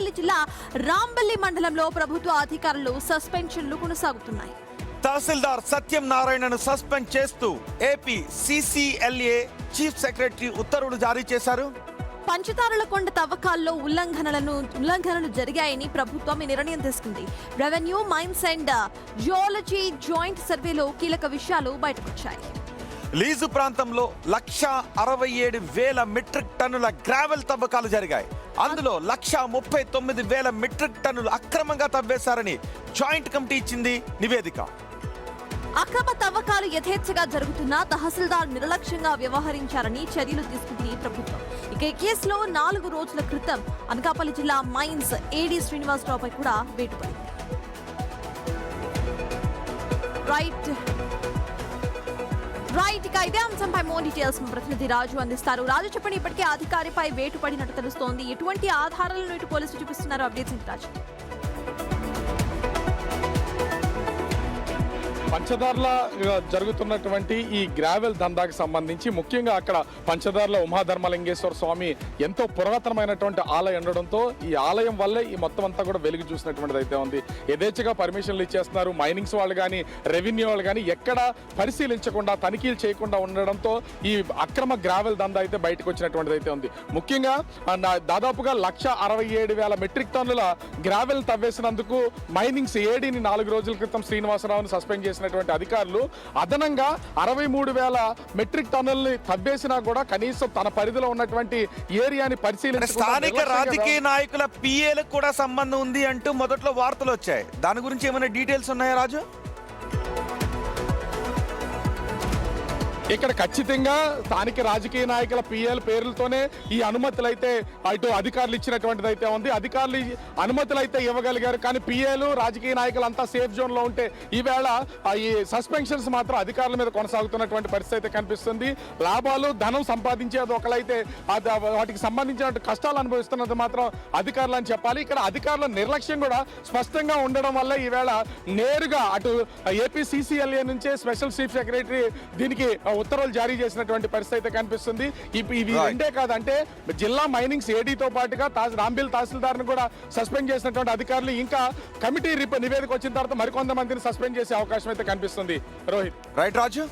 అనకాపల్లి జిల్లా రాంబల్లి మండలంలో ప్రభుత్వ అధికారులు సస్పెన్షన్లు కొనసాగుతున్నాయి. తహసీల్దార్ సత్యం నారాయణను సస్పెండ్ చేస్తూ ఏపీ CCLA చీఫ్ సెక్రటరీ ఉత్తర్వులు జారీ చేశారు. పంచదారుల కొండ తవ్వకాల్లో ఉల్లంఘనలు జరిగాయని ప్రభుత్వం ఈ నిర్ణయం తీసుకుంది. Revenue, mines and geology joint సర్వేలో కీలక విషయాలు బయటకొచ్చాయి. లీజు ప్రాంతంలో 1,67,000 మెట్రిక్ టన్నుల గ్రావెల్ తవ్వకాలు జరిగాయి. అందులో 1,39,000 మెట్రిక్ టన్నులు అక్రమంగా తవ్వేశారని జాయింట్ కమిటీ ఇచ్చింది నివేదిక. అక్రమ తవ్వకాలు యథేచ్ఛగా జరుగుతున్నా తహసీల్దార్ నిర్లక్ష్యంగా వ్యవహరించారని చర్యలు తీసుకుంది ప్రభుత్వం. ఇక ఈ కేసులో 4 రోజుల క్రితం అనకాపల్లి జిల్లా మైన్స్ AD శ్రీనివాసరావుపై కూడా వేటు పడింది. రైట్ ఇక ఇదే అంశంపై మోర్ డీటెయిల్స్ ప్రతినిధి రాజు అందిస్తారు. రాజు చెప్పండి, ఇప్పటికే అధికారిపై వేటు పడినట్టు తెలుస్తోంది. ఎటువంటి ఆధారాలను ఇటు పోలీసులు చూపిస్తున్నారు? అప్డేట్స్ రాజు. పంచదార్ల జరుగుతున్నటువంటి ఈ గ్రావెల్ దందాకి సంబంధించి ముఖ్యంగా అక్కడ పంచదార్ల ఉమాధర్మలింగేశ్వర స్వామి ఎంతో పురాతనమైనటువంటి ఆలయం ఉండడంతో ఈ ఆలయం వల్లే ఈ మొత్తం అంతా కూడా వెలుగు చూసినటువంటిది అయితే ఉంది. యథేచ్ఛగా పర్మిషన్లు ఇచ్చేస్తున్నారు. మైనింగ్స్ వాళ్ళు కానీ రెవెన్యూ వాళ్ళు కానీ ఎక్కడ పరిశీలించకుండా తనిఖీలు చేయకుండా ఉండడంతో ఈ అక్రమ గ్రావెల్ దందా అయితే బయటకు వచ్చినటువంటిది అయితే ఉంది. ముఖ్యంగా దాదాపుగా 1,67,000 మెట్రిక్ టన్నుల గ్రావెల్ తవ్వేసినందుకు మైనింగ్స్ ADని 4 రోజుల క్రితం శ్రీనివాసరావును సస్పెండ్ చేసినటువంటి అధికారులు అదనంగా 63,000 మెట్రిక్ టన్నుల్ని తవ్వేసినా కూడా కనీసం తన పరిధిలో ఉన్నటువంటి ఏరియాని పరిశీలించి స్థానిక రాజకీయ నాయకుల PAలకు కూడా సంబంధం ఉంది అంటూ మొదట్లో వార్తలు వచ్చాయి. దాని గురించి ఏమైనా డీటెయిల్స్ ఉన్నాయా రాజు? ఇక్కడ ఖచ్చితంగా స్థానిక రాజకీయ నాయకుల PAల పేర్లతోనే ఈ అనుమతులు అయితే అటు అధికారులు ఇచ్చినటువంటిది అయితే ఉంది. అధికారులు అనుమతులు అయితే ఇవ్వగలిగారు, కానీ PAలు రాజకీయ నాయకులు అంతా సేఫ్ జోన్ లో ఉంటే ఈవేళ ఈ సస్పెన్షన్స్ మాత్రం అధికారుల మీద కొనసాగుతున్నటువంటి పరిస్థితి అయితే కనిపిస్తుంది. లాభాలు ధనం సంపాదించేది ఒకలైతే వాటికి సంబంధించిన కష్టాలు అనుభవిస్తున్నది మాత్రం అధికారులు అని చెప్పాలి. ఇక్కడ అధికారుల నిర్లక్ష్యం కూడా స్పష్టంగా ఉండడం వల్ల ఈవేళ నేరుగా అటు ఏపీ CCLA నుంచే స్పెషల్ చీఫ్ సెక్రటరీ దీనికి ఉత్తర్వులు జారీ చేసినటువంటి పరిస్థితి అయితే కనిపిస్తుంది. ఇవి రెండే కాదంటే జిల్లా మైనింగ్స్ ADతో పాటుగా రాంబిల్ తహసీల్దార్ను కూడా సస్పెండ్ చేసినటువంటి అధికారులు ఇంకా కమిటీ నివేదిక వచ్చిన తర్వాత మరికొంతమందిని సస్పెండ్ చేసే అవకాశం అయితే కనిపిస్తుంది. రోహిత్. రైట్ రాజు.